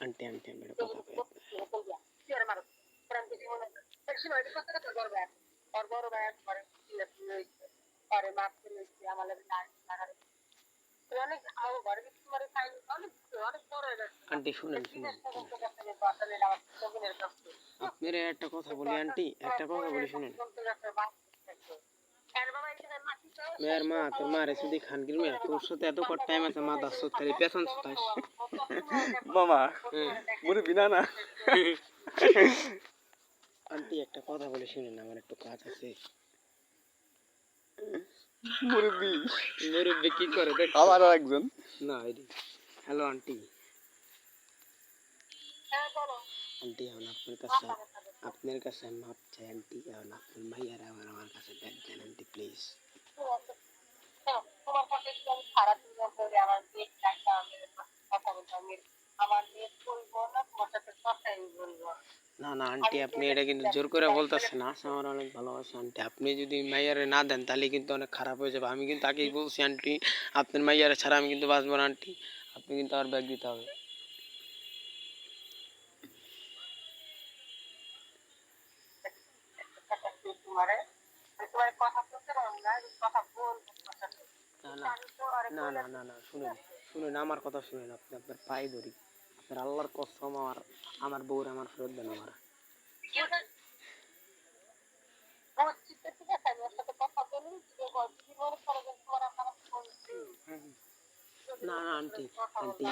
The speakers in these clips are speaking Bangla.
আন্টি আন্টি আমি একটা কথা কই আন্টি শুনেন শুনেন আপনার একটা কথা বলি আন্টি একটা কথা বলি শুনেন মেয়ের মা তোর মারে যদি খানগির মেয়ে তোর সাথে এত কত টাইম আছে মা দাস খালি পেছন সুতাস মামা মুরে বিনা না আন্টি একটা কথা বলি শুনেন আমার একটু কাজ আছে মুরব্বি মুরব্বি কি করে দেখ আমারও একজন না এডি হ্যালো আন্টি আন্টি এখন আপনার কাছে মাপ চাই আন্টি এখন আপনার ভাইয়ার আমার কাছে ব্যাগ দেন আন্টি প্লিজ না না আন্টি আপনি এটা কিন্তু জোর করে বলতেছেন না আমার অনেক ভালোবাসা আন্টি আপনি যদি মাইয়ারে না দেন তাহলে কিন্তু অনেক খারাপ হয়ে যাবে আমি কিন্তু আগেই বলছি আন্টি আপনার মাইয়ারে ছাড়া আমি কিন্তু বাঁচবো না আন্টি আপনি কিন্তু আর ব্যাগ দিতে হবে না না না না শুনেন শুনেন আমার কথা শুনেন আপনি আপনার পায়ে ধরি আপনার আল্লাহর কসম আমার বউর আমার ফেরত দেন আমার না না আন্টি আন্টি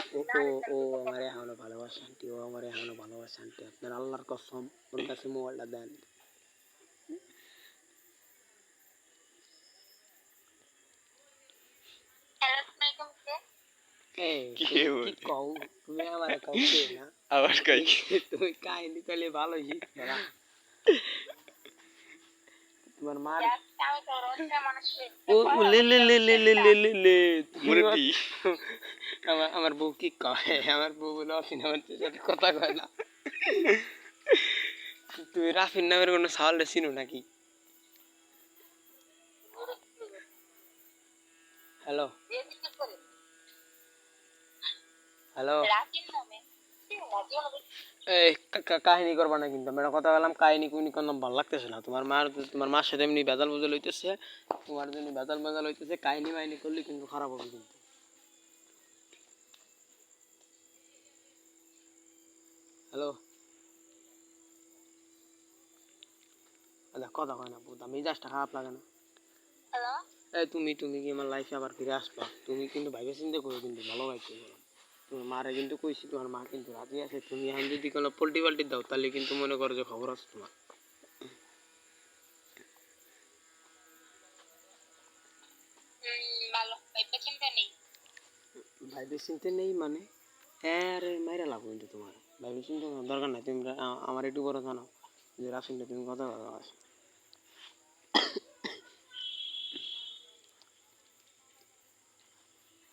ও আমার এখনো ভালোবাসে আন্টি ও আমার এখনো ভালোবাসে আন্টি আপনার আল্লাহর কসম ওর কাছে মোবাইলটা দেন তুমি আমার কাউকে না আবার কই তুমি কাহিনী কইলে ভালো শিখবা তোমার মার ও লে লে লে লে লে লে লে লে মুরব্বি আমার বউ কি কয় আমার বউ বলে অফিন আমার সাথে কথা কয় না তুমি রাফির নামের কোনো সাওয়ালটা চিনো নাকি হ্যালো হ্যালো এই কাহিনী করবা না কিন্তু আমরা কথা বললাম কাহিনী কুইনি কোনো ভালো লাগতেছে না তোমার মার সাথে এমনি বেজাল বজাল হইতেছে তোমার জন্য বেজাল বেজাল হইতেছে কাহিনী মাইনি করলে কিন্তু খারাপ হবে কিন্তু হ্যালো কথা কয় না বুধ আমি জাস্ট খারাপ লাগে না এই তুমি কি আমার লাইফে আবার ফিরে আসবা তুমি কিন্তু ভাইবে চিন্তা করো কিন্তু ভালো ভাইতে তোমার মারে কিন্তু কইছি তোমার মা কিন্তু রাজি আছে তুমি এখন যদি কোনো পোল্টি পাল্টি দাও তাহলে কিন্তু মনে করো যে খবর আছে তোমার ভাইবে চিন্তা নেই মানে হ্যাঁ আরে মাইরা লাগো কিন্তু তোমার ভাইবে চিন্তা দরকার নাই তুমি আমার একটু বড় জানো যে রাসুলটা তুমি কথা বলো আসো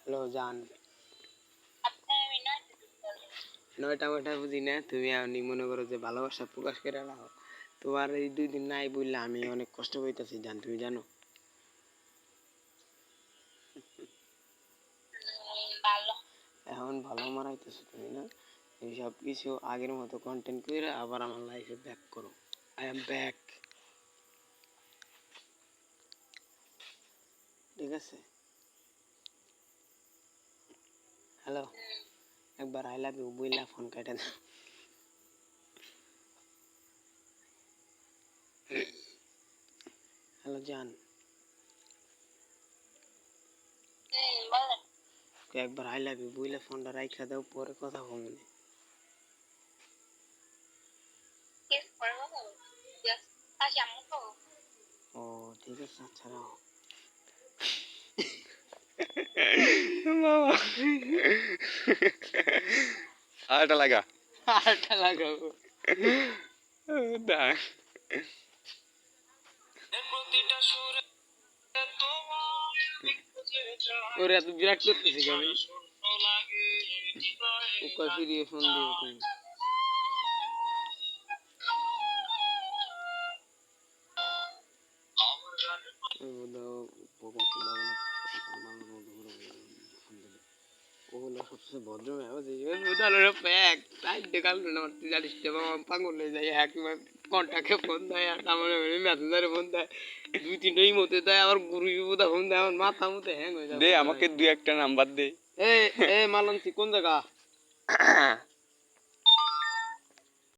হ্যালো জান নয়টা ময়টা বুঝি না তুমি আপনি মনে করো যে ভালোবাসা প্রকাশ করে রাখো তোমার এই 2 দিন নাই বললে আমি অনেক কষ্ট পাইতেছি জান তুমি জানো এখন ভালো মারাইতেছো তুমি না এই সব কিছু আগের মতো কন্টেন্ট করে আবার আমার লাইফে ব্যাক করো আই এম ব্যাক ঠিক আছে হ্যালো একবার আই লাভ ইউ বইলা ফোন কেটে দাও হ্যালো জান একবার আই লাভ ইউ বইলা ফোনটা রাইখা দাও পরে কথা বলবো ও ঠিক আছে আচ্ছা রাও মামা আরেকটা লাগা আরেকটা লাগাবো দা ওরে এত বিরক্ত করতেছি আমি ওকে ফিরিয়ে ফোন দিও তুমি দাও সবচেয়ে ভদ্র মেয়ে বুঝি বুঝালো প্যাক তাই দেখাল না তুই জানিস যে বাবা পাগল হয়ে যায় হ্যাঁ কিংবা কন্টাক্টে ফোন দেয় আর আমার মেসেঞ্জারে ফোন দেয় দুই তিনটা ইমোতে দেয় আমার গুরু বুধা ফোন দেয় আমার মাথা মতো হ্যাং হয়ে যায় দে আমাকে দুই একটা নাম্বার দে এ এ মালন্তি কোন জায়গা